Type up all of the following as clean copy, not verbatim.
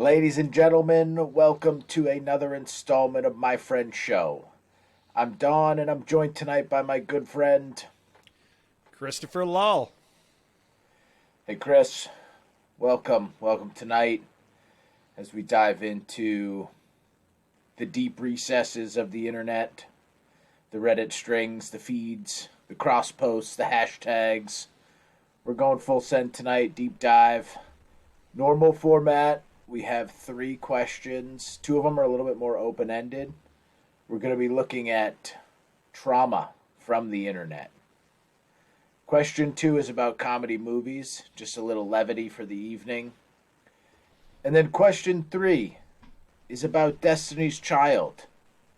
Ladies and gentlemen, welcome to another installment of My Friend Show. I'm Don, and I'm joined tonight by my good friend Christopher Lull. Hey Chris, welcome tonight as we dive into the deep recesses of the internet, the Reddit strings, the feeds, the cross posts, the hashtags. We're going full send tonight, deep dive. Normal format, we have 3 questions. 2 of them are a little bit more open-ended. We're going to be looking at trauma from the internet. Question 2 is about comedy movies, just a little levity for the evening. And then question 3 is about Destiny's Child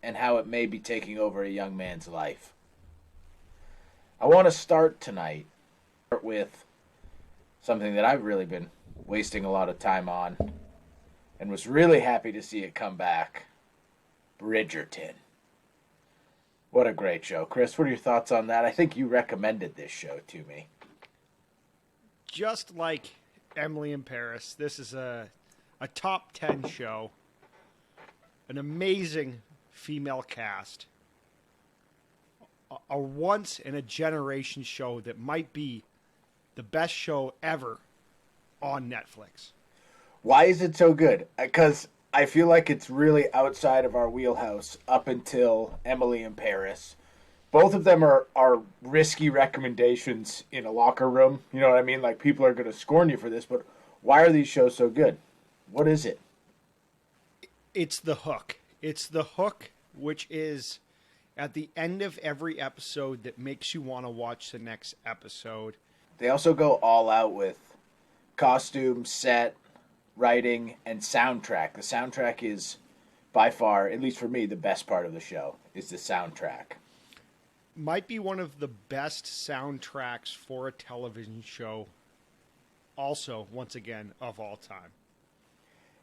and how it may be taking over a young man's life. I want to start tonight with something that I've really been wasting a lot of time on and was really happy to see it come back. Bridgerton. What a great show. Chris, what are your thoughts on that? I think you recommended this show to me. Just like Emily in Paris, this is a top 10 show. An amazing female cast. A once-in-a-generation show that might be the best show ever on Netflix. Why is it so good? Because I feel like it's really outside of our wheelhouse up until Emily in Paris. Both of them are risky recommendations in a locker room. You know what I mean? Like, people are going to scorn you for this, but why are these shows so good? What is it? It's the hook. It's the hook, which is at the end of every episode that makes you want to watch the next episode. They also go all out with costume, set, writing, and soundtrack. The soundtrack is by far, at least for me, the best part of the show is the soundtrack. Might be one of the best soundtracks for a television show also, once again, of all time.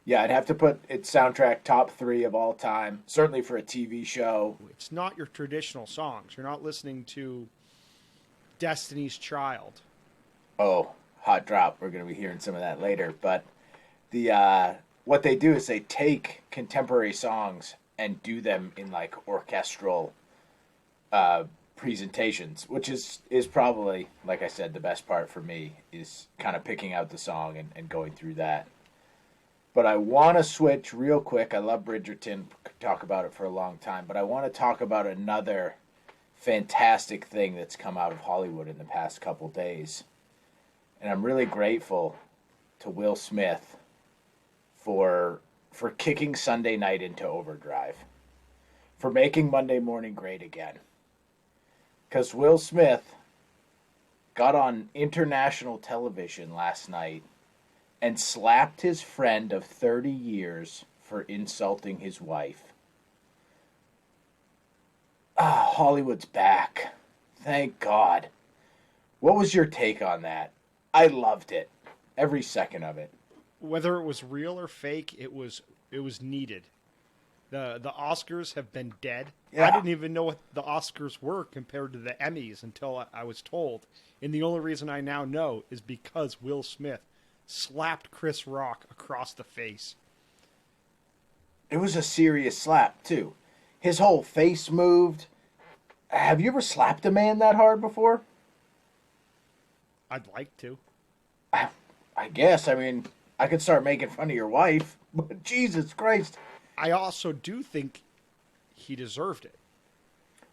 Yeah, I'd have to put its soundtrack top 3 of all time, certainly for a TV show. It's not your traditional songs. You're not listening to Destiny's Child. Oh, hot drop. We're going to be hearing some of that later, but the what they do is they take contemporary songs and do them in like orchestral presentations, which is probably, like I said, the best part for me is kind of picking out the song and going through that. But I want to switch real quick. I love Bridgerton, could talk about it for a long time, but I want to talk about another fantastic thing that's come out of Hollywood in the past couple days. And I'm really grateful to Will Smith for kicking Sunday night into overdrive, for making Monday morning great again. Because Will Smith got on international television last night and slapped his friend of 30 years for insulting his wife. Hollywood's back. Thank God. What was your take on that? I loved it. Every second of it. Whether it was real or fake, it was needed. The Oscars have been dead. Yeah. I didn't even know what the Oscars were compared to the Emmys until I was told. And the only reason I now know is because Will Smith slapped Chris Rock across the face. It was a serious slap, too. His whole face moved. Have you ever slapped a man that hard before? I'd like to. I guess. I mean, I could start making fun of your wife, but Jesus Christ. I also do think he deserved it.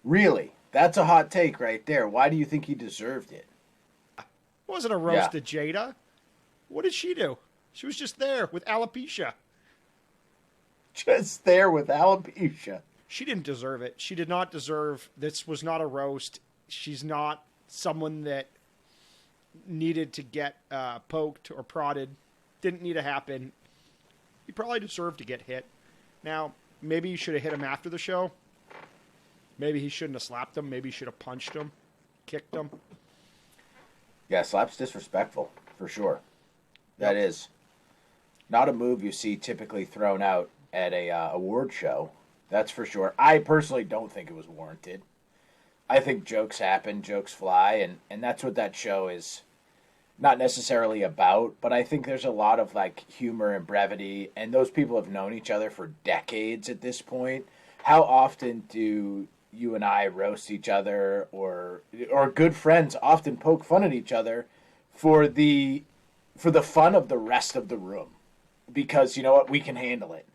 Really? That's a hot take right there. Why do you think he deserved it? It wasn't a roast of Jada. What did she do? She was just there with alopecia. Just there with alopecia. She didn't deserve it. She did not deserve. This was not a roast. She's not someone that needed to get poked or prodded. Didn't need to happen. He probably deserved to get hit. Now, maybe you should have hit him after the show. Maybe he shouldn't have slapped him. Maybe he should have punched him, kicked him. Yeah, slap's disrespectful, for sure. That is not a move you see typically thrown out at a award show. That's for sure. I personally don't think it was warranted. I think jokes happen, jokes fly, and that's what that show is not necessarily about, but I think there's a lot of like humor and brevity, and those people have known each other for decades at this point. How often do you and I roast each other, or good friends often poke fun at each other for the fun of the rest of the room, because you know what, we can handle it.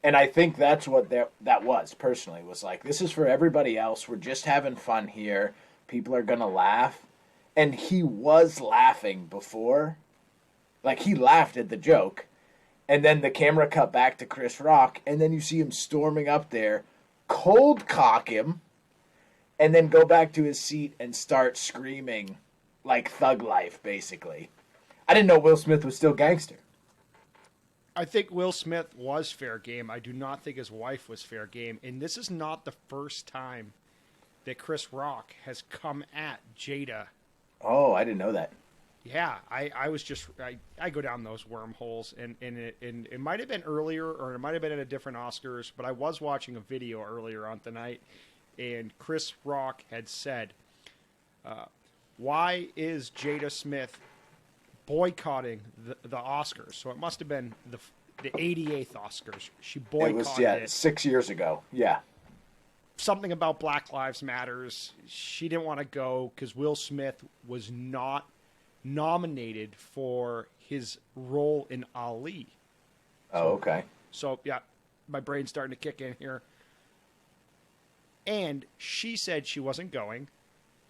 And I think that's what that was personally, was like, this is for everybody else. We're just having fun here. People are gonna laugh. And he was laughing before. Like, he laughed at the joke. And then the camera cut back to Chris Rock, and then you see him storming up there, cold cock him, and then go back to his seat and start screaming like Thug Life, basically. I didn't know Will Smith was still gangster. I think Will Smith was fair game. I do not think his wife was fair game. And this is not the first time that Chris Rock has come at Jada. Oh, I didn't know that. Yeah, I was just I go down those wormholes, and it might have been earlier, or it might have been at a different Oscars, but I was watching a video earlier on tonight, and Chris Rock had said, "Why is Jada Smith boycotting the Oscars?" So it must have been the 88th Oscars. She boycotted it. 6 years ago. Yeah. Something about Black Lives Matters. She didn't want to go because Will Smith was not nominated for his role in Ali. Oh, okay. So, yeah, my brain's starting to kick in here. And she said she wasn't going.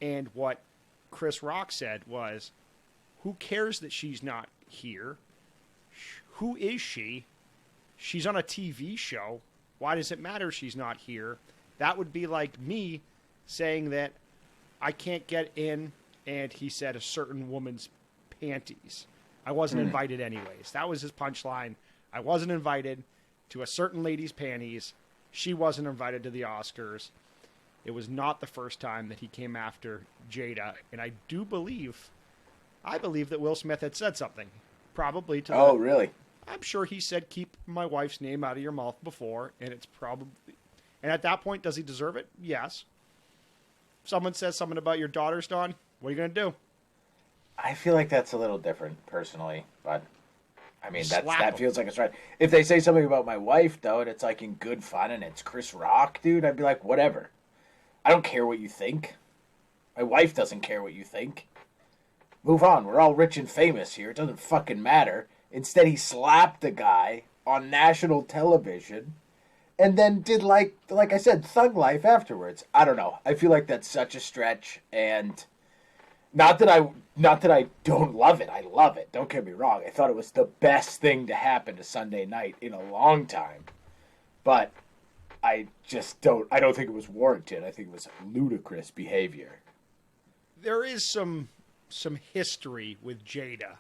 And what Chris Rock said was, who cares that she's not here? Who is she? She's on a TV show. Why does it matter she's not here? That would be like me saying that I can't get in, and he said a certain woman's panties. I wasn't invited anyways. That was his punchline. I wasn't invited to a certain lady's panties. She wasn't invited to the Oscars. It was not the first time that he came after Jada, and I believe that Will Smith had said something. Probably to Oh, really? I'm sure he said, keep my wife's name out of your mouth before, and it's probably... And at that point, does he deserve it? Yes. Someone says something about your daughter's done. What are you going to do? I feel like that's a little different, personally. But, I mean, Slap that him. feels like it's right. If they say something about my wife, though, and it's like in good fun, and it's Chris Rock, dude, I'd be like, whatever. I don't care what you think. My wife doesn't care what you think. Move on. We're all rich and famous here. It doesn't fucking matter. Instead, he slapped the guy on national television, and then did, like I said, Thug Life afterwards. I don't know. I feel like that's such a stretch, and not that I don't love it. I love it. Don't get me wrong. I thought it was the best thing to happen to Sunday night in a long time. But I don't think it was warranted. I think it was ludicrous behavior. There is some history with Jada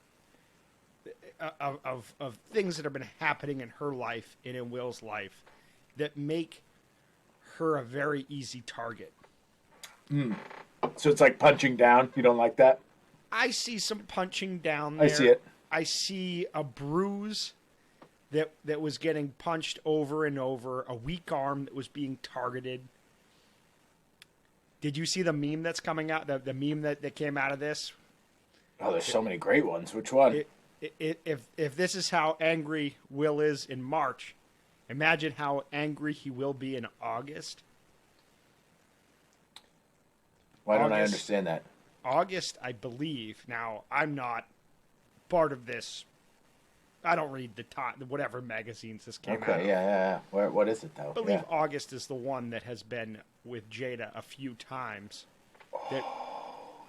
of things that have been happening in her life and in Will's life that make her a very easy target. So it's like punching down. You don't like that? I see some punching down there. I see it. I see a bruise that was getting punched over and over, a weak arm that was being targeted. Did you see the meme that's coming out, the meme that came out of this? Oh, there's so many great ones. Which one? If this is how angry Will is in March, imagine how angry he will be in August. Why don't I understand that? August, I believe. Now, I'm not part of this. I don't read the whatever magazines this came out of. Okay, yeah. What is it, though? I believe August is the one that has been with Jada a few times.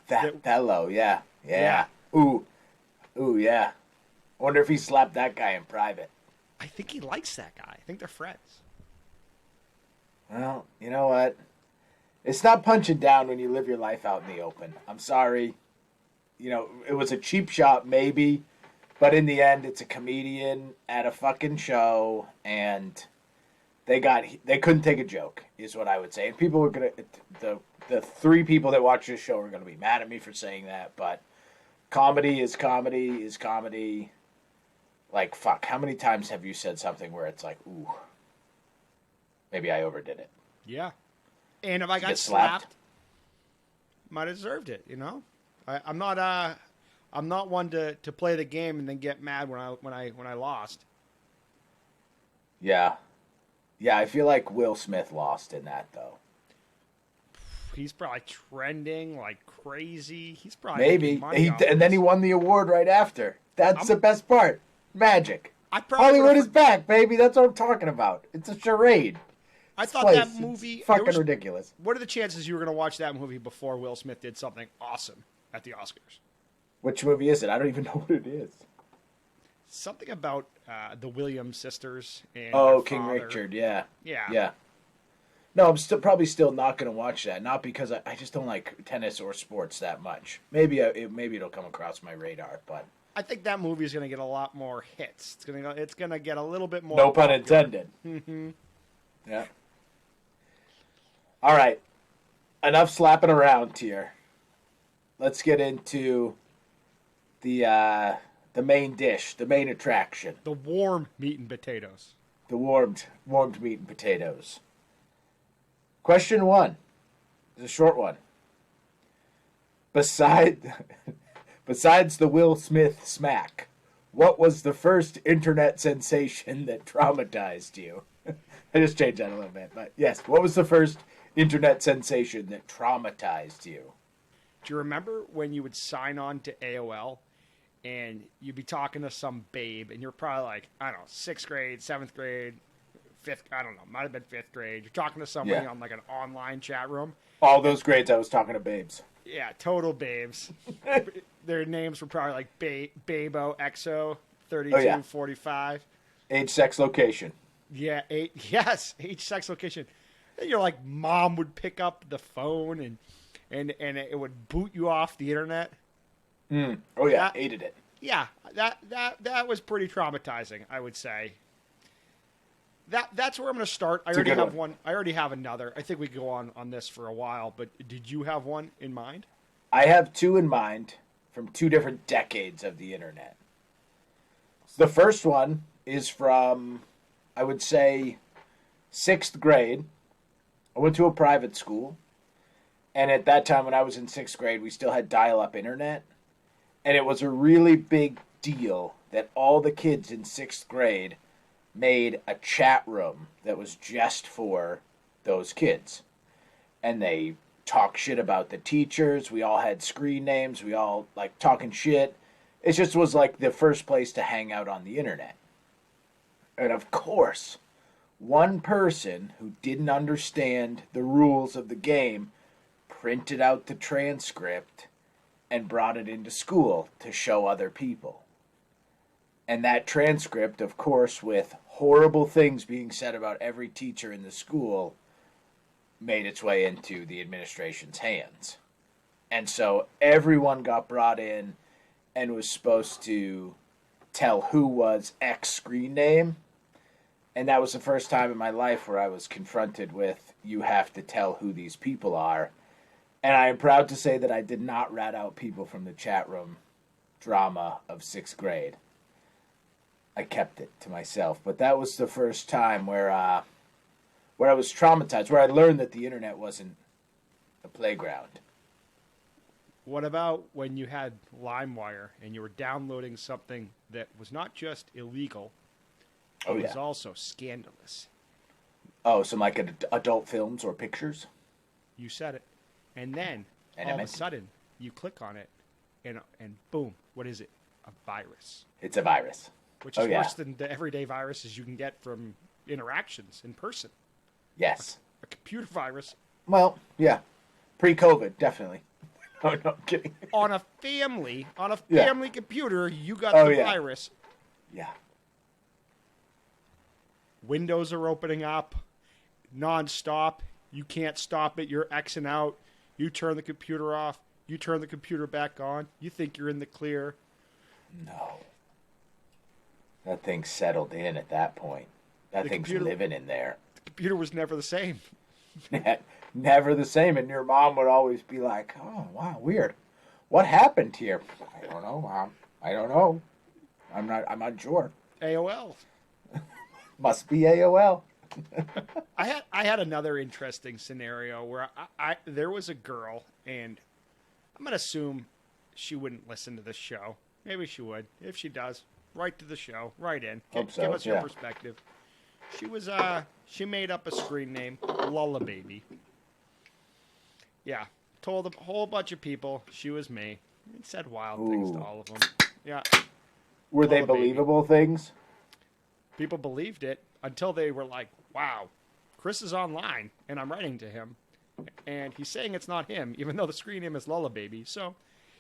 That low, yeah. Ooh, yeah. I wonder if he slapped that guy in private. I think he likes that guy. I think they're friends. Well, you know what? It's not punching down when you live your life out in the open. I'm sorry. You know, it was a cheap shot, maybe. But in the end, it's a comedian at a fucking show, and they couldn't take a joke, is what I would say. And people were gonna, the three people that watch this show are gonna be mad at me for saying that. But comedy is comedy is comedy. Like, fuck, how many times have you said something where it's like, ooh, maybe I overdid it? Yeah. And if I got slapped, might have deserved it, you know? I'm not I'm not one to play the game and then get mad when I lost. Yeah. Yeah, I feel like Will Smith lost in that, though. He's probably trending like crazy. He's probably making Maybe. money off And then he this. won the award right after. That's the best part. Magic. I probably Hollywood would've is back, baby. That's what I'm talking about. It's a charade. I It's thought place. that movie It's fucking ridiculous. What are the chances you were going to watch that movie before Will Smith did something awesome at the Oscars? Which movie is it? I don't even know what it is. Something about the Williams sisters and Oh, their King father. Richard. Yeah. Yeah. Yeah. No, I'm probably still not going to watch that. Not because I just don't like tennis or sports that much. Maybe it'll come across my radar, but I think that movie is going to get a lot more hits. It's going to get a little bit more. no pun popular. intended. Mm-hmm. Yeah. All right. Enough slapping around here. Let's get into the main dish, the main attraction, The warm meat and potatoes. the warmed meat and potatoes. Question 1 is a short one. Besides the Will Smith smack, what was the first internet sensation that traumatized you? I just changed that a little bit, but yes, what was the first internet sensation that traumatized you? Do you remember when you would sign on to AOL and you'd be talking to some babe and you're probably like, I don't know, 6th grade, 7th grade, 5th, I don't know, might have been 5th grade. You're talking to somebody on like an online chat room. All those grades I was talking to babes. Yeah, total babes. Their names were probably like Babo, EXO, 32, 45. Age, sex, location. Yeah, age, sex, location. And you're like, mom would pick up the phone and it would boot you off the internet. Oh yeah, hated it. Yeah, that was pretty traumatizing, I would say. That's where I'm going to start. I already have one. I already have another. I think we could go on this for a while, but did you have one in mind? I have two in mind from two different decades of the internet. The first one is from, I would say, 6th grade. I went to a private school, and at that time when I was in 6th grade, we still had dial-up internet, and it was a really big deal that all the kids in 6th grade made a chat room that was just for those kids. And they talk shit about the teachers. We all had screen names. We all like talking shit. It just was like the first place to hang out on the internet. And of course, one person who didn't understand the rules of the game printed out the transcript and brought it into school to show other people. And that transcript, of course, with horrible things being said about every teacher in the school, made its way into the administration's hands. And so everyone got brought in and was supposed to tell who was X screen name. And that was the first time in my life where I was confronted with, you have to tell who these people are. And I am proud to say that I did not rat out people from the chat room drama of 6th grade. I kept it to myself. But that was the first time where I was traumatized, where I learned that the internet wasn't a playground. What about when you had LimeWire and you were downloading something that was not just illegal, it was also scandalous? Oh, some like adult films or pictures? You said it. And then, all of a sudden, you click on it, and boom, what is it? A virus. It's a virus. Which is worse than the everyday viruses you can get from interactions in person. Yes. A computer virus. Well, yeah. Pre-COVID, definitely. No, I'm kidding. On a family computer, you got the virus. Yeah. Windows are opening up non-stop. You can't stop it. You're Xing out. You turn the computer off. You turn the computer back on. You think you're in the clear. No. That thing's settled in at that point. That thing's living in there. The computer was never the same. Never the same. And your mom would always be like, oh, wow, weird. What happened here? I don't know, Mom. I don't know. I'm not sure. AOL. Must be AOL. I had another interesting scenario where there was a girl, and I'm going to assume she wouldn't listen to this show. Maybe she would. If she does, write to the show. Write in. Hope so, Give us your yeah. perspective. She made up a screen name, Lullababy. Yeah. Told a whole bunch of people she was me. And said wild things to all of them. Yeah. Were they Lullababy. believable things? People believed it until they were like, wow, Chris is online and I'm writing to him. And he's saying it's not him, even though the screen name is Lullababy. So,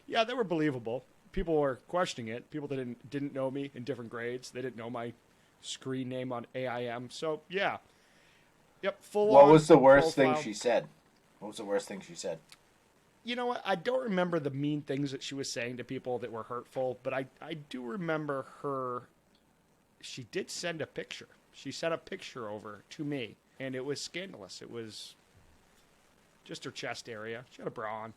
yeah, they were believable. People were questioning it. People that didn't know me in different grades. They didn't know my screen name on AIM. So, yeah. Yep, full on. What was the worst profile. thing she said? What was the worst thing she said? You know what? I don't remember the mean things that she was saying to people that were hurtful, but I do remember her. She did send a picture. She sent a picture over to me, and it was scandalous. It was just her chest area. She had a bra on.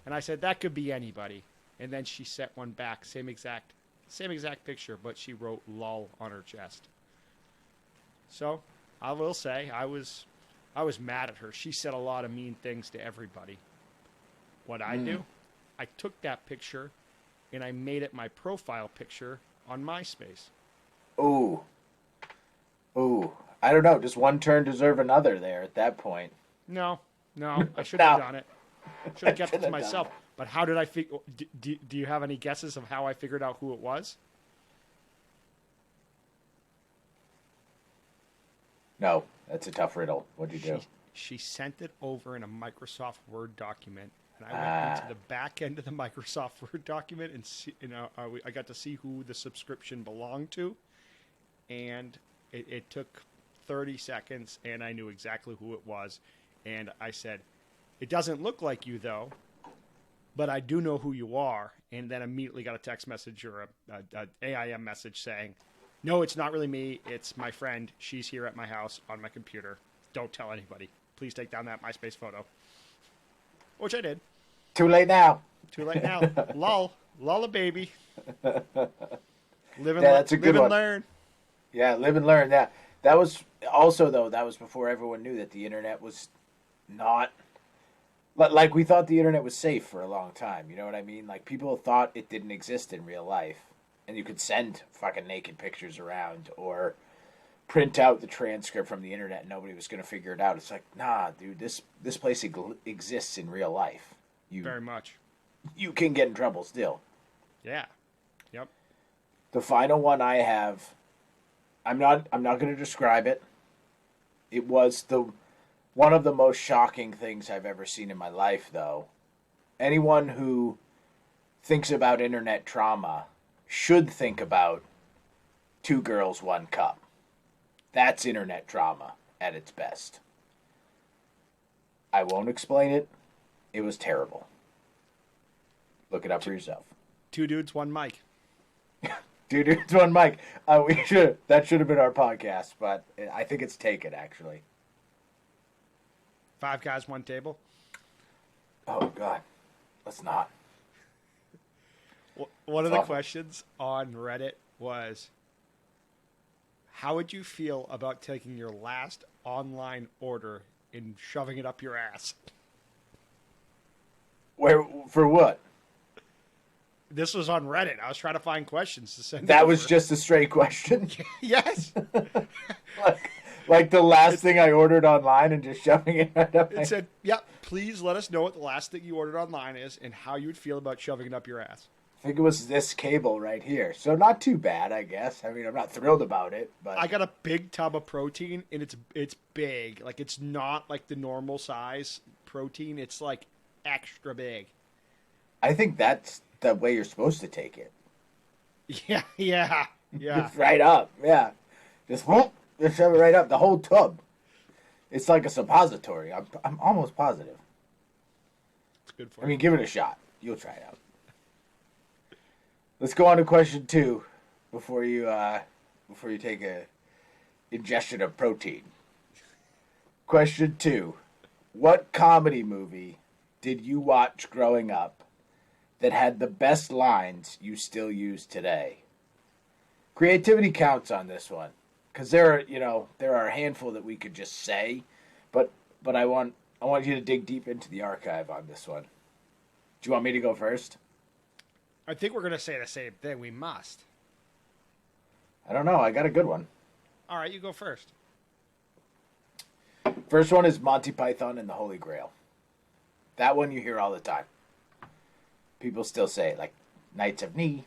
And I said, that could be anybody. And then she sent one back, same exact picture, but she wrote lol on her chest. So, I will say, I was mad at her. She said a lot of mean things to everybody. What I do, I took that picture and I made it my profile picture on MySpace. Ooh. I don't know. Does one turn deserve another there at that point? No, I shouldn't have No. done it. Should have kept it Shouldn't to have done myself. that. But how did I figure? Do you have any guesses of how I figured out who it was? No, that's a tough riddle. What'd you do? She sent it over in a Microsoft Word document, and I went into the back end of the Microsoft Word document and see, I got to see who the subscription belonged to, and it took 30 seconds, and I knew exactly who it was, and I said, "It doesn't look like you though, but I do know who you are," and then immediately got a text message or a AIM message saying, "No, it's not really me. It's my friend. She's here at my house on my computer. Don't tell anybody. Please take down that MySpace photo." Which I did. Too late now. Too late now. Lullababy. Live and, that's a good live and one. learn. Yeah, live and learn. Yeah, that was also though. That was before everyone knew that the internet was not. Like we thought the internet was safe for a long time. You know what I mean? Like people thought it didn't exist in real life, and you could send fucking naked pictures around or print out the transcript from the internet and nobody was going to figure it out. It's like, nah, dude, this place exists in real life. Very much. You can get in trouble still. Yeah. Yep. The final one I have, I'm not going to describe it. It was one of the most shocking things I've ever seen in my life, though. Anyone who thinks about internet trauma should think about 2 Girls, 1 Cup. That's internet trauma at its best. I won't explain it. It was terrible. Look it up for yourself. 2 dudes, 1 mic. 2 dudes, 1 mic. That should have been our podcast, but I think it's taken, actually. 5 guys, 1 table. Oh, God. Let's not. One of the questions on Reddit was, how would you feel about taking your last online order and shoving it up your ass? Where for what? This was on Reddit. I was trying to find questions to send. That was just a straight question. Yes. like the last thing I ordered online and just shoving it right up. It said, "Yeah, please let us know what the last thing you ordered online is and how you would feel about shoving it up your ass." I think it was this cable right here. So not too bad, I guess. I mean, I'm not thrilled about it, but I got a big tub of protein, and it's big. Like, it's not like the normal size protein. It's like extra big. I think that's the way you're supposed to take it. Yeah. Just right up, yeah. Just shove it right up, the whole tub. It's like a suppository. I'm almost positive. It's good for I mean, give it a shot. You'll try it out. Let's go on to question 2 before you take a ingestion of protein. Question 2. What comedy movie did you watch growing up that had the best lines you still use today? Creativity counts on this one, because there are a handful that we could just say, but I want you to dig deep into the archive on this one. Do you want me to go first? I think we're going to say the same thing. We must. I don't know. I got a good one. All right, you go first. First one is Monty Python and the Holy Grail. That one you hear all the time. People still say it, like Knights of Knee.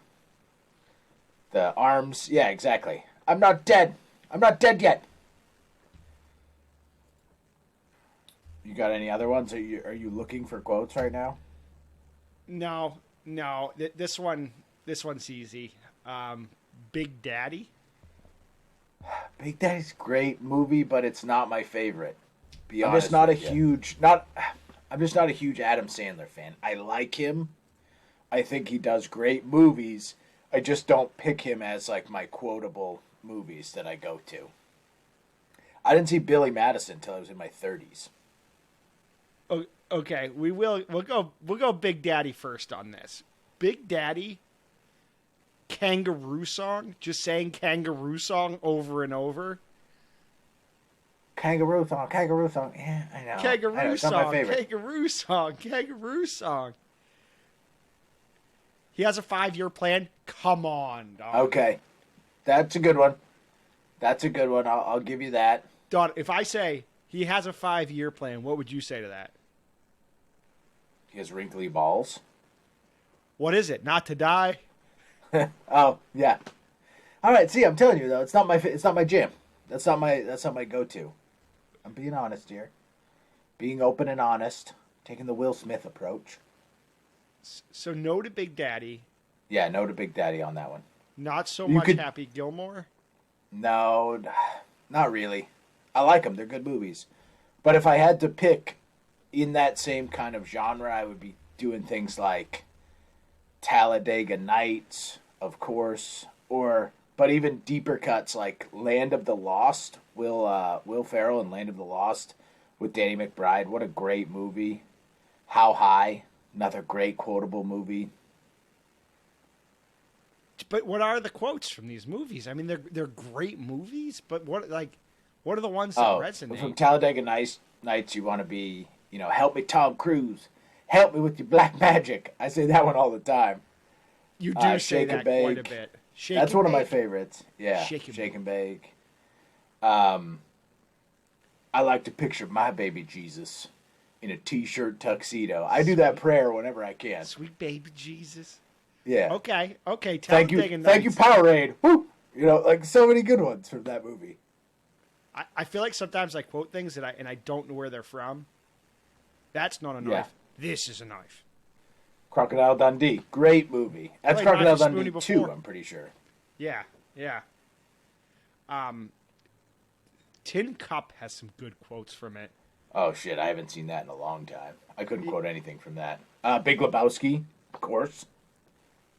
The arms. Yeah, exactly. I'm not dead. I'm not dead yet. You got any other ones? Are you looking for quotes right now? No. This one's easy. Big Daddy. Big Daddy's a great movie, but it's not my favorite. Be I'm honest just not a with you. huge I'm just not a huge Adam Sandler fan. I like him. I think he does great movies. I just don't pick him as like my quotable movies that I go to. I didn't see Billy Madison until I was in my 30s. Okay, we'll go Big Daddy first on this. Big Daddy, Kangaroo Song, just saying Kangaroo Song over and over. Kangaroo Song. Yeah, I know. Kangaroo It's not my favorite. Kangaroo Song. He has a 5-year plan. Come on, dog. Okay, that's a good one. I'll give you that. Dog, if I say he has a 5-year plan, what would you say to that? He has wrinkly balls. What is it? Not to die? Oh yeah. All right. See, I'm telling you though, it's not my jam. That's not my go-to. I'm being honest here. Being open and honest. Taking the Will Smith approach. So no to Big Daddy. Yeah, no to Big Daddy on that one. Not so much Happy Gilmore? No, not really. I like them. They're good movies. But if I had to pick in that same kind of genre, I would be doing things like Talladega Nights, of course, but even deeper cuts like Land of the Lost, Will Ferrell and Land of the Lost with Danny McBride. What a great movie. How High, another great quotable movie. But what are the quotes from these movies? I mean, they're great movies, but what are the ones that resonate? From Talladega Nights, you want to be, help me, Tom Cruise. Help me with your black magic. I say that one all the time. You do say that quite a bit. That's one of my favorites. Yeah, Shake and Bake. I like to picture my baby Jesus in a t-shirt tuxedo. I do that prayer whenever I can. Sweet baby Jesus. Yeah. Okay. Thank you, Powerade. Woo! Like so many good ones from that movie. I feel like sometimes I quote things and I don't know where they're from. That's not a knife. This is a knife. Crocodile Dundee, great movie. That's Crocodile Dundee 2, I'm pretty sure. Yeah. Tin Cup has some good quotes from it. Oh shit, I haven't seen that in a long time. I couldn't quote anything from that. Big Lebowski, of course.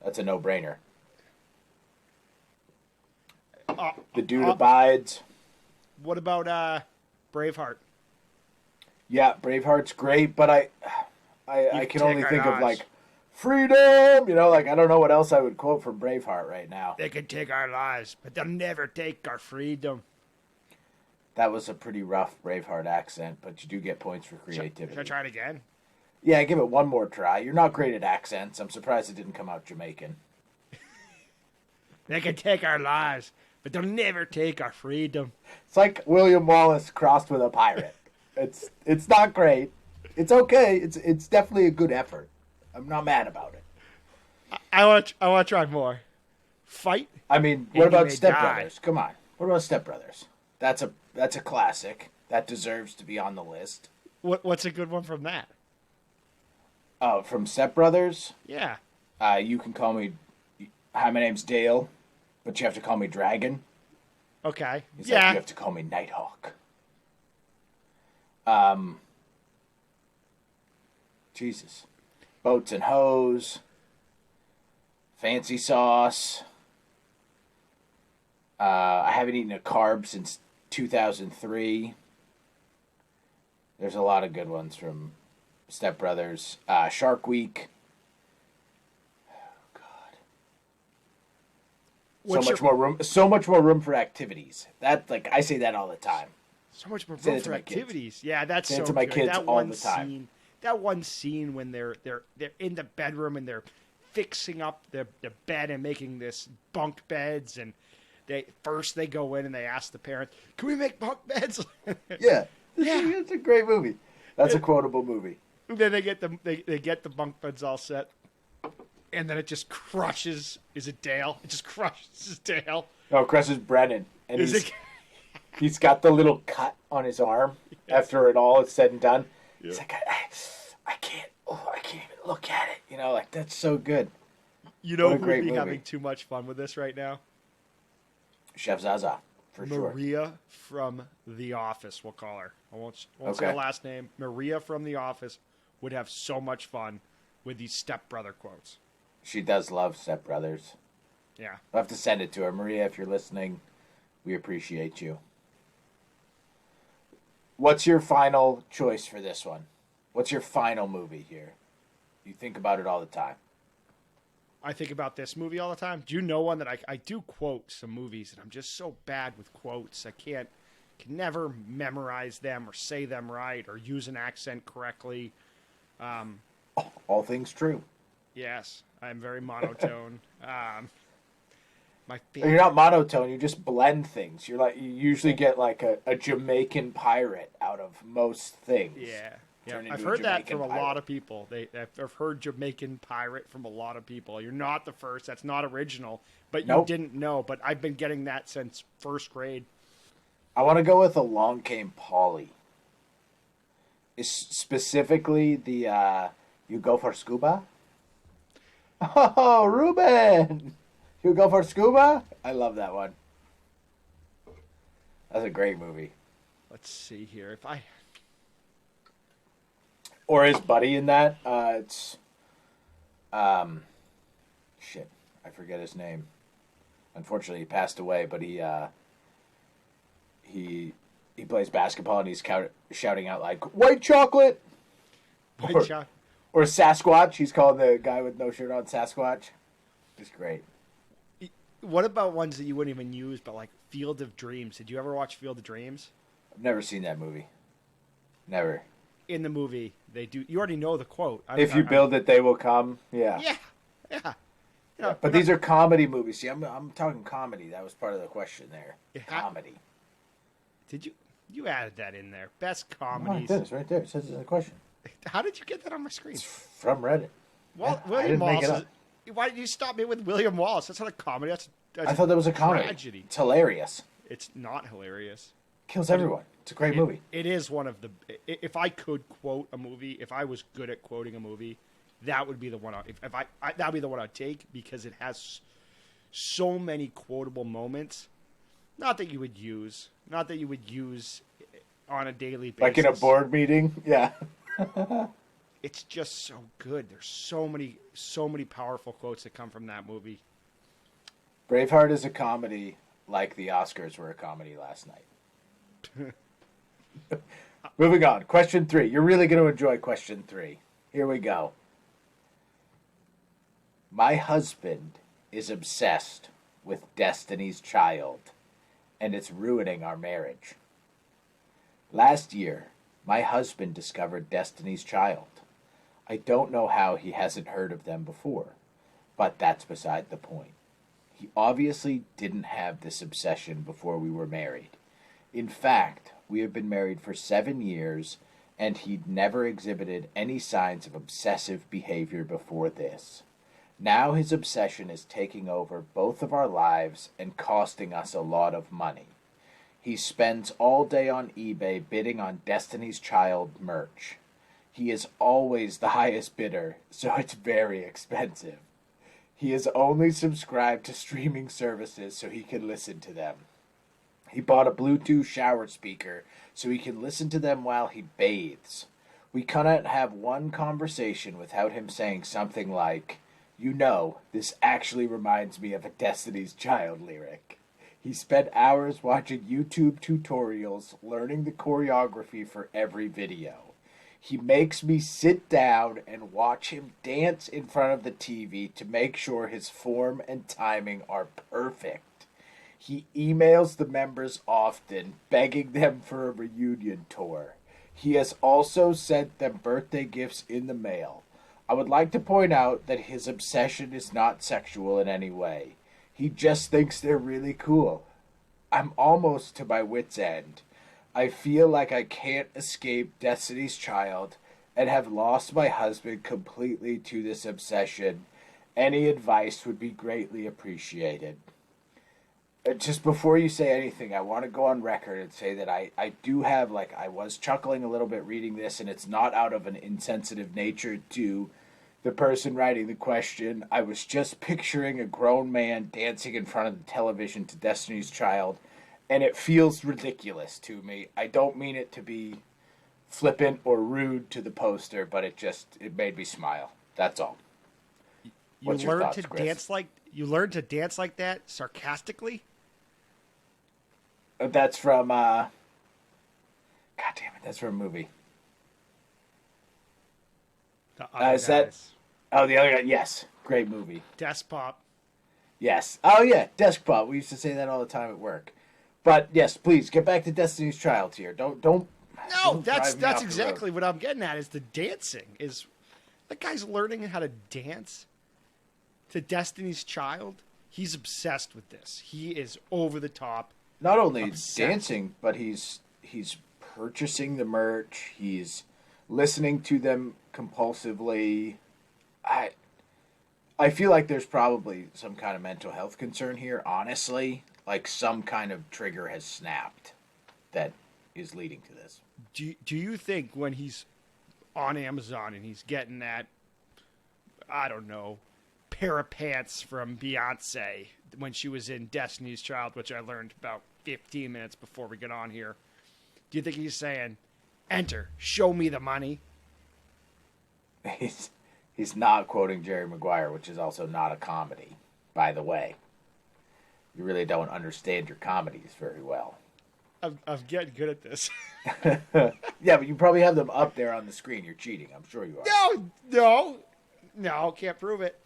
That's a no-brainer. The Dude Abides. What about Braveheart? Yeah, Braveheart's great, but I can only think of like freedom. I don't know what else I would quote from Braveheart right now. They can take our lives, but they'll never take our freedom. That was a pretty rough Braveheart accent, but you do get points for creativity. Should I try it again? Yeah, give it one more try. You're not great at accents. I'm surprised it didn't come out Jamaican. They can take our lives, but they'll never take our freedom. It's like William Wallace crossed with a pirate. It's not great. It's okay. It's definitely a good effort. I'm not mad about it. I want to try more. Fight. I mean, what about Step Brothers? Come on. What about Step Brothers? That's a classic. That deserves to be on the list. What's a good one from that? Oh, from Step Brothers? Yeah. You can call me. Hi, my name's Dale, but you have to call me Dragon. Okay. He's like, you have to call me Nighthawk. Jesus. Boats and Hoes. Fancy Sauce. I haven't eaten a carb since 2003. There's a lot of good ones from Step Brothers. Shark Week. Oh, God. So much more room for activities. That I say that all the time. So much more room for activities. Yeah, that's so to my good. kids That all one the time. Scene, that one scene when they're in the bedroom and they're fixing up the bed and making this bunk beds, and they go in and they ask the parents, "Can we make bunk beds?" Yeah. Yeah. It's a great movie. That's a quotable movie. Then they get the bunk beds all set, and then it just crushes. Is it Dale? It just crushes Dale. No, crushes Brennan. And Is it? he's got the little cut on his arm after it all is said and done. Yeah. He's like, I can't even look at it. You know, like, that's so good. You know What a who great would be movie. having too much fun with this right now? Chef Zaza, for sure. Maria from The Office, we'll call her. I won't say Okay. her last name. Maria from The Office would have so much fun with these stepbrother quotes. She does love Step Brothers. Yeah. I'll have to send it to her. Maria, if you're listening, we appreciate you. What's your final choice for this one? What's your final movie here? You think about it all the time. I think about this movie all the time. Do you know one that I do quote some movies, and I'm just so bad with quotes. I can never memorize them or say them right or use an accent correctly. All things true. Yes, I'm very monotone. My You're favorite. not monotone. You just blend things. You usually get like a Jamaican pirate out of most things. Yeah. Turn I've into a heard that Jamaican from a pirate. lot of people. I've heard Jamaican pirate from a lot of people. You're not the first. That's not original. But Nope. you didn't know. But I've been getting that since first grade. I want to go with Along Came Polly. Is specifically the you go for scuba? Oh, Ruben! You go for scuba? I love that one. That's a great movie. Let's see here. If I Or his buddy in that. It's shit. I forget his name. Unfortunately, he passed away. But he plays basketball and he's shouting out like "White chocolate" or Sasquatch. He's called the guy with no shirt on Sasquatch. It's great. What about ones that you wouldn't even use, but like Field of Dreams? Did you ever watch Field of Dreams? I've never seen that movie. Never. In the movie, they do. You already know the quote. If you build it, they will come. Yeah. Yeah. You know, But these are comedy movies. See, I'm talking comedy. That was part of the question there. Yeah. Comedy. Did you added that in there? Best Oh, it comedies. is right there. It says it's a question. How did you get that on my screen? It's from Reddit. Well, I William didn't make Wallace. it up. Why did you stop me with William Wallace? That's not a comedy. That's I thought that was a comedy. tragedy. It's hilarious. It's not hilarious. Kills everyone. It's a great movie. It is one of the. If I could quote a movie, if I was good at quoting a movie, that would be the one. That would be the one I'd take because it has so many quotable moments. Not that you would use on a daily basis. Like in a board meeting. Yeah. It's just so good. There's so many powerful quotes that come from that movie. Braveheart is a comedy like the Oscars were a comedy last night. Moving on. Question 3. You're really going to enjoy question 3. Here we go. My husband is obsessed with Destiny's Child, and it's ruining our marriage. Last year, my husband discovered Destiny's Child. I don't know how he hasn't heard of them before, but that's beside the point. He obviously didn't have this obsession before we were married. In fact, we have been married for 7 years, and he'd never exhibited any signs of obsessive behavior before this. Now his obsession is taking over both of our lives and costing us a lot of money. He spends all day on eBay bidding on Destiny's Child merch. He is always the highest bidder, so it's very expensive. He is only subscribed to streaming services so he can listen to them. He bought a Bluetooth shower speaker so he can listen to them while he bathes. We cannot have one conversation without him saying something like, "You know, this actually reminds me of a Destiny's Child lyric." He spent hours watching YouTube tutorials, learning the choreography for every video. He makes me sit down and watch him dance in front of the TV to make sure his form and timing are perfect. He emails the members often, begging them for a reunion tour. He has also sent them birthday gifts in the mail. I would like to point out that his obsession is not sexual in any way. He just thinks they're really cool. I'm almost to my wit's end. I feel like I can't escape Destiny's Child and have lost my husband completely to this obsession. Any advice would be greatly appreciated. Just before you say anything, I want to go on record and say that I do have, like, I was chuckling a little bit reading this, and it's not out of an insensitive nature to the person writing the question. I was just picturing a grown man dancing in front of the television to Destiny's Child, and it feels ridiculous to me. I don't mean it to be flippant or rude to the poster, but it made me smile. That's all. What's your thoughts, Chris? You learned to dance like that sarcastically? That's from God damn it, that's from a movie. The other Is that guys. Oh, the other guy? Yes. Great movie. Desk pop. Yes. Oh, yeah. Desk pop. We used to say that all the time at work. But yes, please get back to Destiny's Child here. Don't. No, don't that's drive me off the exactly road. what I'm getting at. Is the dancing? Is that guy's learning how to dance to Destiny's Child? He's obsessed with this. He is over the top. Not only Obsessed. dancing, but he's purchasing the merch. He's listening to them compulsively. I feel like there's probably some kind of mental health concern here. Honestly, like some kind of trigger has snapped that is leading to this. Do you think when he's on Amazon and he's getting that, I don't know, pair of pants from Beyonce when she was in Destiny's Child, which I learned about 15 minutes before we get on here, do you think he's saying, enter, show me the money? He's not quoting Jerry Maguire, which is also not a comedy, by the way. You really don't understand your comedies very well. I'm getting good at this. Yeah, but you probably have them up there on the screen. You're cheating. I'm sure you are. No, can't prove it.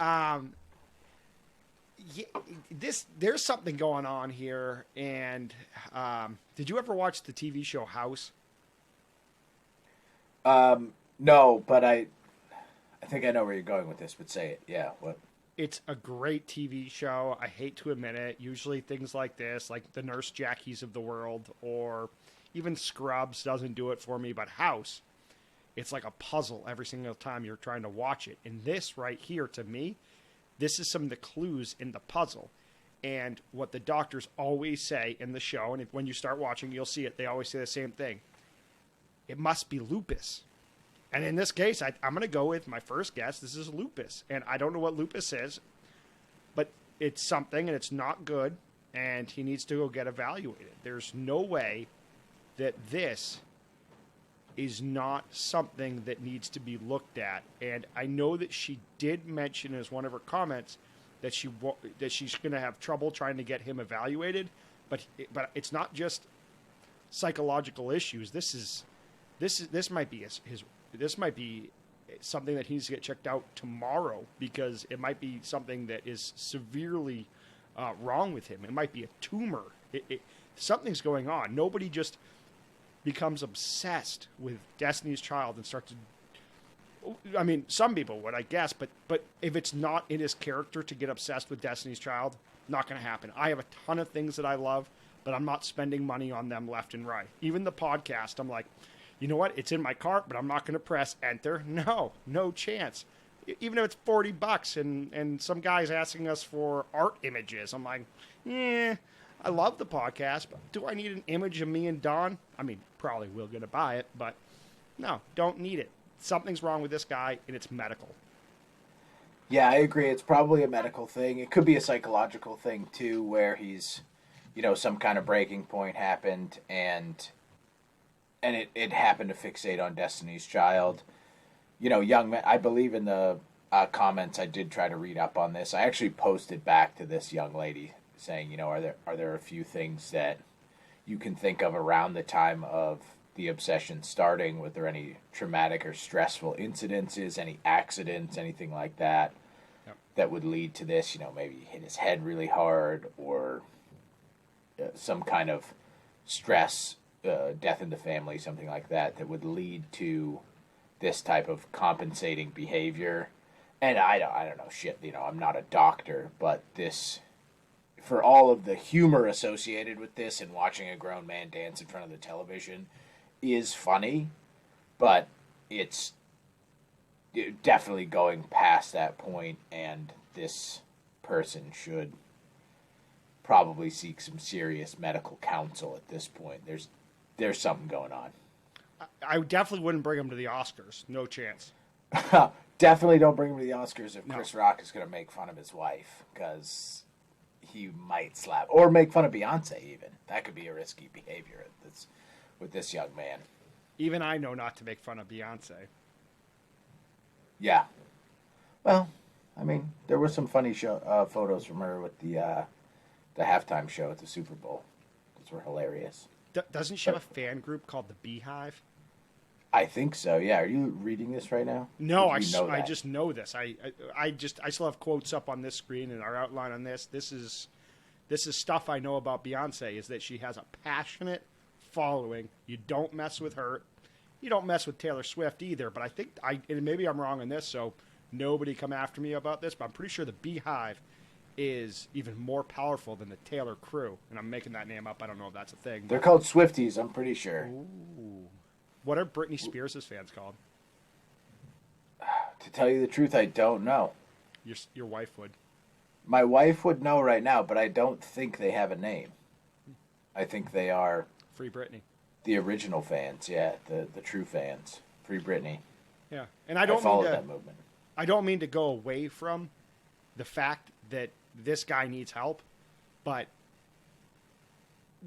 There's something going on here. And did you ever watch the TV show House? No, but I think I know where you're going with this, but say it. Yeah, what? It's a great TV show. I hate to admit it. Usually things like this, like the Nurse Jackies of the world, or even Scrubs doesn't do it for me, but House, it's like a puzzle every single time you're trying to watch it. And this right here, to me, this is some of the clues in the puzzle. And what the doctors always say in the show, and when you start watching, you'll see it, they always say the same thing. It must be lupus. And in this case, I'm going to go with my first guess. This is lupus. And I don't know what lupus is, but it's something and it's not good. And he needs to go get evaluated. There's no way that this is not something that needs to be looked at. And I know that she did mention as one of her comments that she's going to have trouble trying to get him evaluated. But it's not just psychological issues. This might be this might be something that he needs to get checked out tomorrow, because it might be something that is severely wrong with him. It might be a tumor. Something's going on. Nobody just becomes obsessed with Destiny's Child and starts to... I mean, some people would, I guess, but if it's not in his character to get obsessed with Destiny's Child, not going to happen. I have a ton of things that I love, but I'm not spending money on them left and right. Even the podcast, I'm like... You know what? It's in my cart, but I'm not going to press enter. No chance. Even if it's $40 and some guy's asking us for art images, I'm like, I love the podcast, but do I need an image of me and Don? I mean, probably will going to buy it, but no, don't need it. Something's wrong with this guy, and it's medical. Yeah, I agree. It's probably a medical thing. It could be a psychological thing, too, where he's, some kind of breaking point happened, and it happened to fixate on Destiny's Child. Young men, I believe in the comments, I did try to read up on this. I actually posted back to this young lady saying, are there a few things that you can think of around the time of the obsession starting? Was there any traumatic or stressful incidences, any accidents, anything like that, that would lead to this? Maybe he hit his head really hard, or some kind of stress, death in the family, something like that would lead to this type of compensating behavior. and I don't know shit. I'm not a doctor, but this, for all of the humor associated with this and watching a grown man dance in front of the television, is funny, but it's definitely going past that point, and this person should probably seek some serious medical counsel at this point. There's something going on. I definitely wouldn't bring him to the Oscars. No chance. Definitely don't bring him to the Oscars if No. Chris Rock is going to make fun of his wife, because he might slap or make fun of Beyonce. Even that could be a risky behavior with this young man. Even I know not to make fun of Beyonce. Yeah. Well, I mean, there were some funny photos from her with the halftime show at the Super Bowl. Those were hilarious. Doesn't she have a fan group called the Beehive? I think so. Yeah. Are you reading this right now? No, I Did you know that? just know this. I still have quotes up on this screen and our outline on this. This is stuff I know about Beyonce, is that she has a passionate following. You don't mess with her. You don't mess with Taylor Swift either. But I think and maybe I'm wrong on this, so nobody come after me about this, but I'm pretty sure the Beehive is even more powerful than the Taylor crew. And I'm making that name up. I don't know if that's a thing. They're called Swifties, I'm pretty sure. Ooh. What are Britney Spears' fans called? To tell you the truth, I don't know. Your wife would. My wife would know right now, but I don't think they have a name. I think they are Free Britney. the original fans, yeah, the true fans. Free Britney. Yeah. And I followed that movement. I don't mean to go away from the fact that this guy needs help, but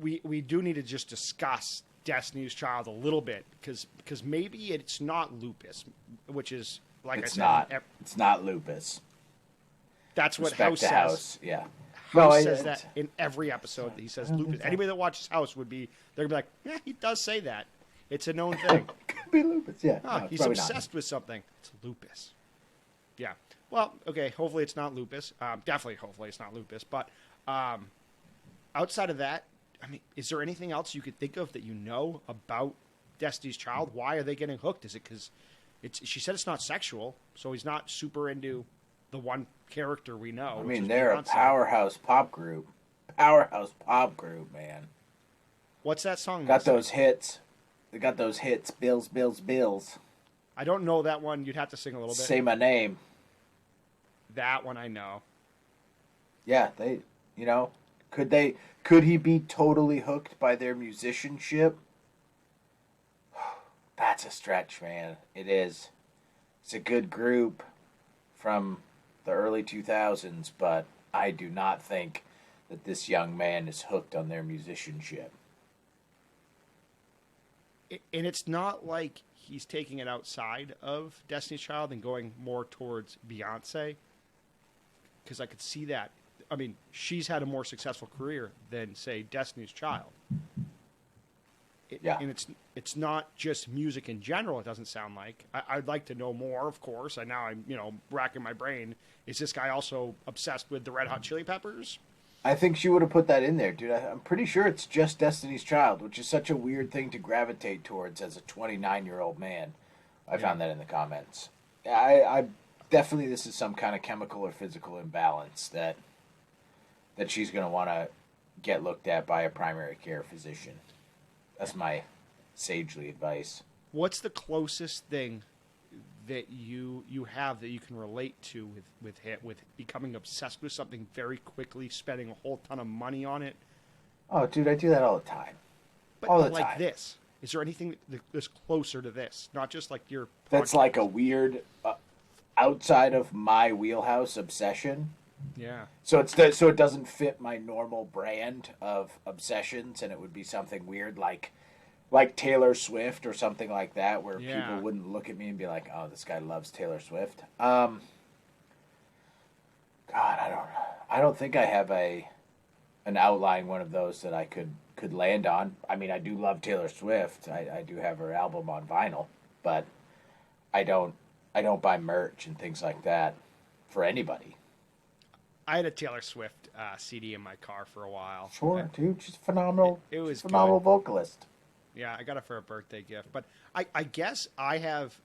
we do need to just discuss Destiny's Child a little bit, because maybe it's not lupus, which is, like It's I said, not. It's not lupus. that's what Respect House to says. House, yeah. House says that in every episode that he says lupus. Anybody that watches House they're gonna be like, yeah, he does say that. It's a known thing. Could be lupus, yeah. Oh, No, he's probably obsessed with something. It's lupus. Yeah. Well, okay. Hopefully it's not lupus. Definitely, hopefully it's not lupus. But outside of that, I mean, is there anything else you could think of that you know about Destiny's Child? Why are they getting hooked? Is it because she said it's not sexual, so he's not super into the one character we know. I which mean, is they're a Beyonce. powerhouse pop group. Powerhouse pop group, man. What's that song? Got those hits. They got those hits. Bills, Bills, Bills. I don't know that one. You'd have to sing a little bit. Say my name. That one I know. Yeah, could he be totally hooked by their musicianship? That's a stretch, man. It is. It's a good group from the early 2000s, but I do not think that this young man is hooked on their musicianship. And it's not like he's taking it outside of Destiny's Child and going more towards Beyonce, because I could see that. I mean, she's had a more successful career than, say, Destiny's Child. Yeah. And it's not just music in general, it doesn't sound like. I'd like to know more, of course. And now I'm, racking my brain. Is this guy also obsessed with the Red Hot Chili Peppers? I think she would have put that in there, dude. I'm pretty sure it's just Destiny's Child, which is such a weird thing to gravitate towards as a 29-year-old man. I found that in the comments. I definitely, this is some kind of chemical or physical imbalance that she's going to want to get looked at by a primary care physician. That's my sagely advice. What's the closest thing that you have that you can relate to with becoming obsessed with something very quickly, spending a whole ton of money on it? Oh, dude, I do that all the time. But all the like time. this, is there anything that's closer to this? Not just like your That's podcast. like a weird, outside of my wheelhouse obsession. Yeah. So it doesn't fit my normal brand of obsessions, and it would be something weird like Taylor Swift or something like that, where people wouldn't look at me and be like, "Oh, this guy loves Taylor Swift." God, I don't think I have an outlying one of those that I could land on. I mean, I do love Taylor Swift. I do have her album on vinyl, but I don't buy merch and things like that for anybody. I had a Taylor Swift CD in my car for a while. Sure, dude, she's phenomenal. It was phenomenal good. vocalist. Yeah, I got it for a birthday gift. But I guess I have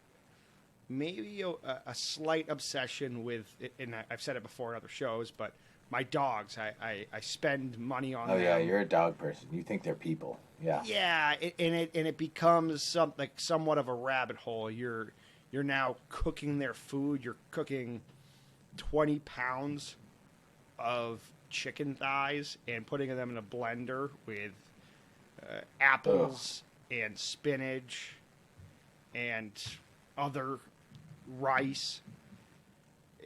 maybe a slight obsession with, and I've said it before in other shows, but my dogs. I spend money on them. Oh yeah, you're a dog person. You think they're people. Yeah. Yeah, and it becomes somewhat of a rabbit hole. You're now cooking their food. You're cooking 20 pounds of chicken thighs and putting them in a blender with apples and spinach and other rice,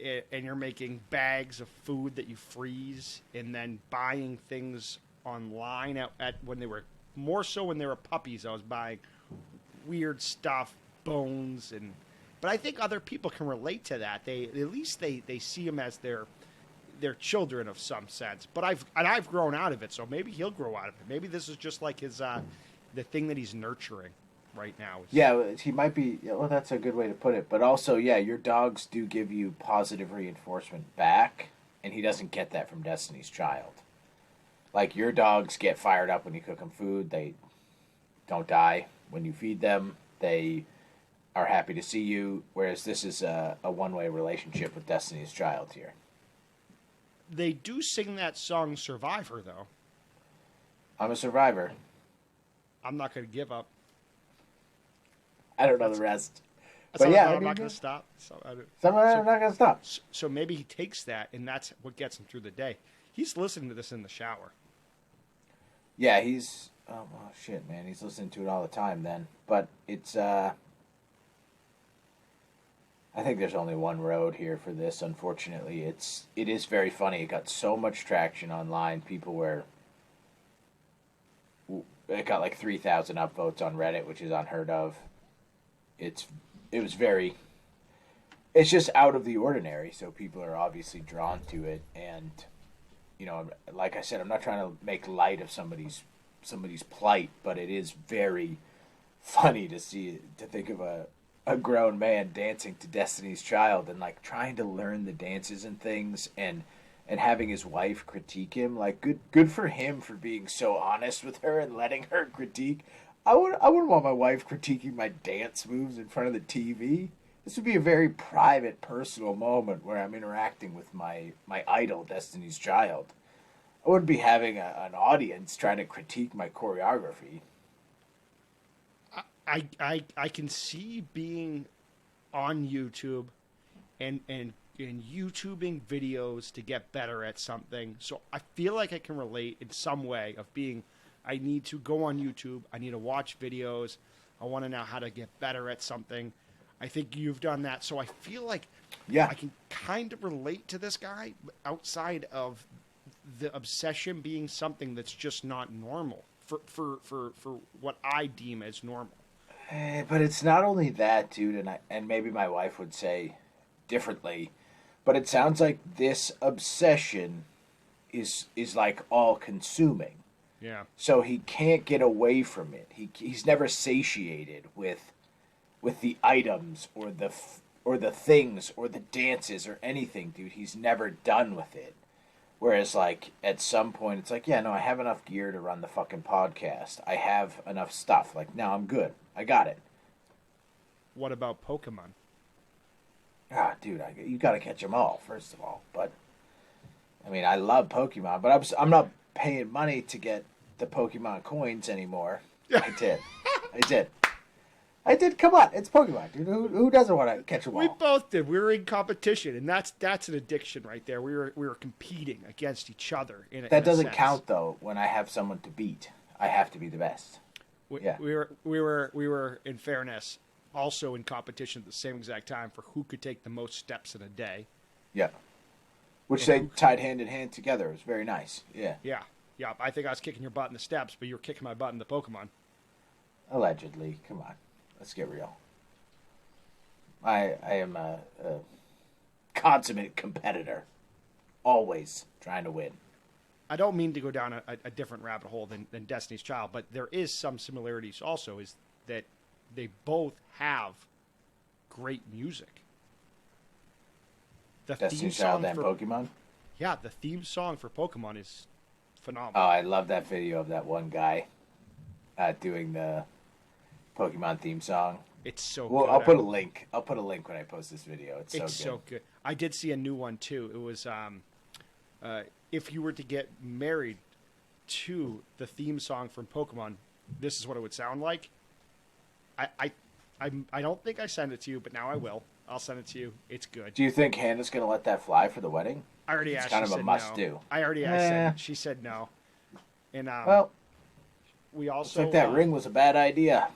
and you're making bags of food that you freeze, and then buying things online at when they were more so when they were puppies. I was buying weird stuff, bones, but I think other people can relate to that. They at least they see them as their children of some sense. But I've grown out of it, so maybe he'll grow out of it. Maybe this is just like his the thing that he's nurturing right now. Yeah, he might be. Well, that's a good way to put it. But also, yeah, your dogs do give you positive reinforcement back, and he doesn't get that from Destiny's Child. Like, your dogs get fired up when you cook them food. They don't die when you feed them. They are happy to see you, whereas this is a one-way relationship with Destiny's Child here. They do sing that song Survivor, though. I'm a survivor. I'm not going to give up. I don't know the rest. But yeah, I'm not going to stop. I'm not going to stop. So maybe he takes that, and that's what gets him through the day. He's listening to this in the shower. Yeah, he's... Oh, well, shit, man. He's listening to it all the time then. But it's... I think there's only one road here for this, unfortunately. It is very funny. It got so much traction online. People were... It got like 3,000 upvotes on Reddit, which is unheard of. It was very... It's just out of the ordinary, so people are obviously drawn to it. And, you know, like I said, I'm not trying to make light of somebody's plight, but it is very funny to think of a grown man dancing to Destiny's Child and, like, trying to learn the dances and things, and having his wife critique him. Like, good for him for being so honest with her and letting her critique. I wouldn't want my wife critiquing my dance moves in front of the TV. This would be a very private, personal moment where I'm interacting with my idol, Destiny's Child. I wouldn't be having an audience trying to critique my choreography. I can see being on YouTube and YouTubing videos to get better at something. So I feel like I can relate in some way of being, I need to go on YouTube. I need to watch videos. I want to know how to get better at something. I think you've done that. So I feel like I can kind of relate to this guy outside of the obsession being something that's just not normal for what I deem as normal. But it's not only that, dude, and maybe my wife would say differently, but it sounds like this obsession is like all consuming. Yeah. So he can't get away from it. He's never satiated with the items or the things or the dances or anything, dude. He's never done with it. Whereas, like, at some point, it's like, yeah, no, I have enough gear to run the fucking podcast. I have enough stuff. Like, now I'm good. I got it. What about Pokemon? Ah, dude, you got to catch them all, first of all. But, I mean, I love Pokemon, but I'm not paying money to get the Pokemon coins anymore. I did. Come on, it's Pokemon, dude. Who doesn't want to catch them all? We both did. We were in competition, and that's an addiction right there. We were competing against each other. That doesn't count though. When I have someone to beat, I have to be the best. We were in fairness also in competition at the same exact time for who could take the most steps in a day. Yeah, which they tied hand in hand together. It was very nice. Yeah. Yeah. I think I was kicking your butt in the steps, but you were kicking my butt in the Pokemon. Allegedly. Come on. Let's get real. I am a consummate competitor. Always trying to win. I don't mean to go down a different rabbit hole than Destiny's Child, but there is some similarities also, is that they both have great music. The Destiny's Child and Pokemon? Yeah, the theme song for Pokemon is phenomenal. Oh, I love that video of that one guy doing the Pokemon theme song. It's so Well, good. I'll put a link. I'll put a link when I post this video. It's so good. So good. I did see a new one too. It was if you were to get married to the theme song from Pokemon, this is what it would sound like. I don't think I sent it to you, but now I will. I'll send it to you. It's good. Do you think Hannah's going to let that fly for the wedding? I already asked. It's kind she of a said must-do. no. I already asked. She said no. And well, we also looks like that ring was a bad idea.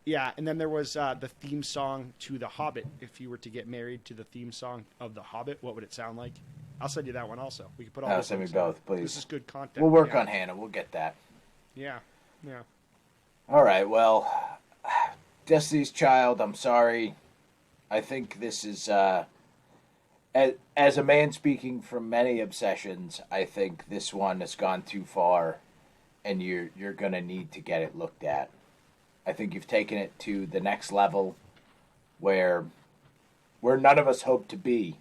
Yeah, and then there was the theme song to The Hobbit. If you were to get married to the theme song of The Hobbit, what would it sound like? I'll send you that one also. We can put all this. Send me both, please. This is good content. We'll work on Hannah. We'll get that. Yeah. All right. Well, Destiny's Child. I'm sorry. I think this is as a man speaking from many obsessions. I think this one has gone too far, and you're gonna need to get it looked at. I think you've taken it to the next level where none of us hope to be.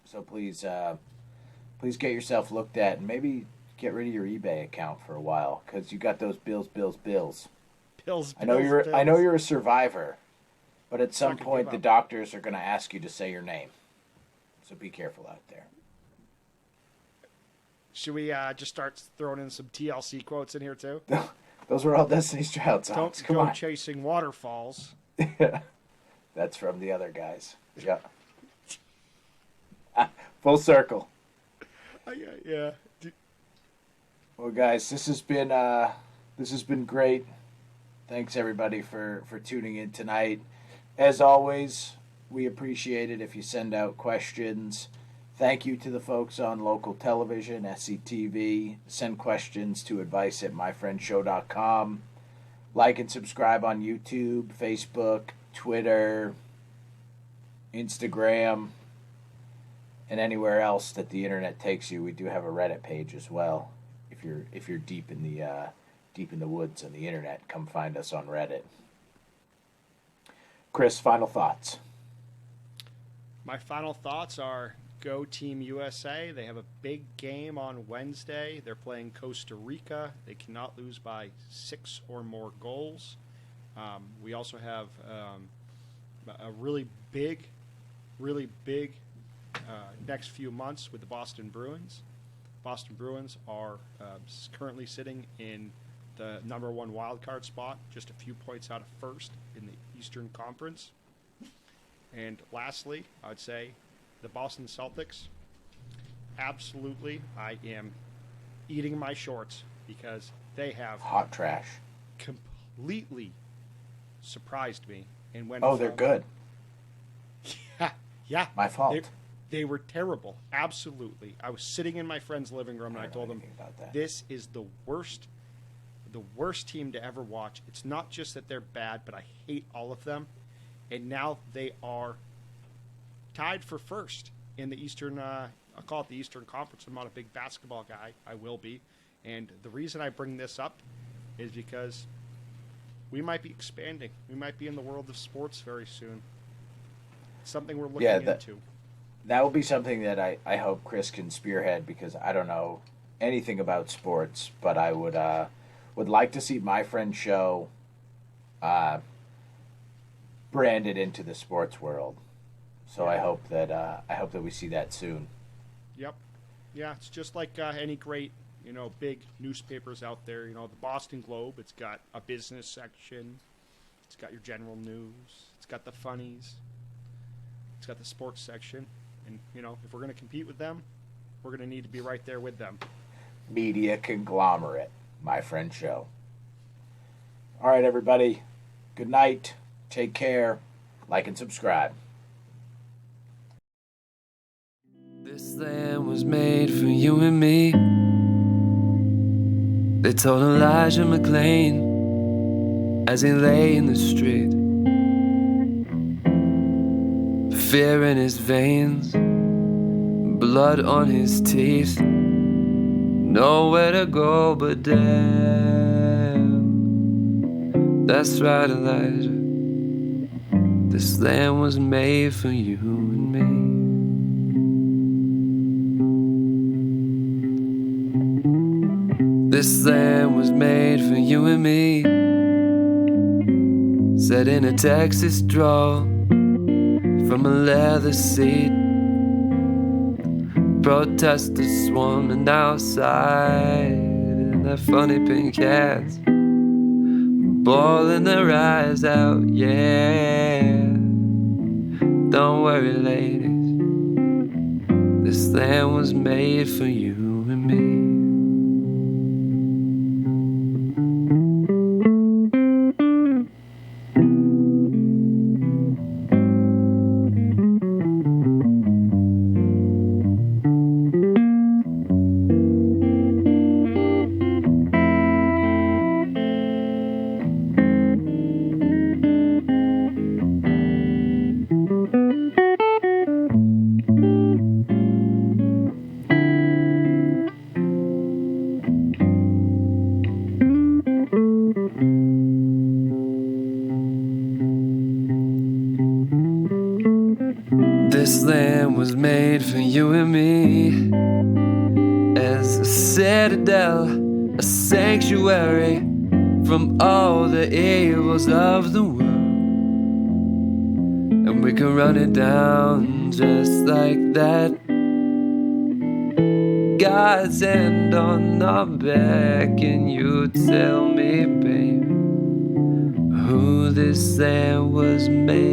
So please get yourself looked at and maybe get rid of your eBay account for a while because you got those bills. I know you're a survivor, but at some point the doctors are going to ask you to say your name. So be careful out there. Should we just start throwing in some TLC quotes in here too? Those were all Destiny's Child songs. Don't go chasing waterfalls. That's from the other guys. Yeah. Full circle. Yeah. Well, guys, this has been great. Thanks everybody for tuning in tonight. As always, we appreciate it if you send out questions. Thank you to the folks on local television, SCTV. Send questions to advice@myfriendshow.com. Like and subscribe on YouTube, Facebook, Twitter, Instagram, and anywhere else that the internet takes you. We do have a Reddit page as well. If you're deep in the woods on the internet, come find us on Reddit. Chris, final thoughts. My final thoughts are go Team USA. They have a big game on Wednesday. They're playing Costa Rica. They cannot lose by 6 or more goals. We also have a really big next few months with the Boston Bruins. Boston Bruins are currently sitting in the number 1 wild card spot, just a few points out of first in the Eastern Conference. And lastly, I would say the Boston Celtics, absolutely, I am eating my shorts because they have hot trash. Completely surprised me and went. Oh, they're good. Yeah. My fault. They were terrible. Absolutely. I was sitting in my friend's living room and I told them, this is the worst team to ever watch. It's not just that they're bad, but I hate all of them. And now they are tied for first in the Eastern, I'll call it the Eastern Conference. I'm not a big basketball guy. I will be. And the reason I bring this up is because we might be expanding. We might be in the world of sports very soon. It's something we're looking into. That will be something that I hope Chris can spearhead because I don't know anything about sports, but I would like to see My Friend Show branded into the sports world. So I hope that we see that soon. Yep. Yeah, it's just like any great, big newspapers out there. The Boston Globe, it's got a business section. It's got your general news. It's got the funnies. It's got the sports section. And, if we're going to compete with them, we're going to need to be right there with them. Media conglomerate, My Friend Show. All right, everybody. Good night. Take care. Like and subscribe. This land was made for you and me. They told Elijah McClain as he lay in the street. Fear in his veins, blood on his teeth. Nowhere to go but down. That's right, Elijah. This land was made for you and me. This land was made for you and me. Sat in a Texas draw from a leather seat. Protesters swarming outside in their funny pink hats, bawling their eyes out, yeah. Don't worry, ladies, this land was made for you and me. This land was made for you and me, as a citadel, a sanctuary from all the evils of the world. And we can run it down just like that. God's hand on our back, and you tell me, baby, who this land was made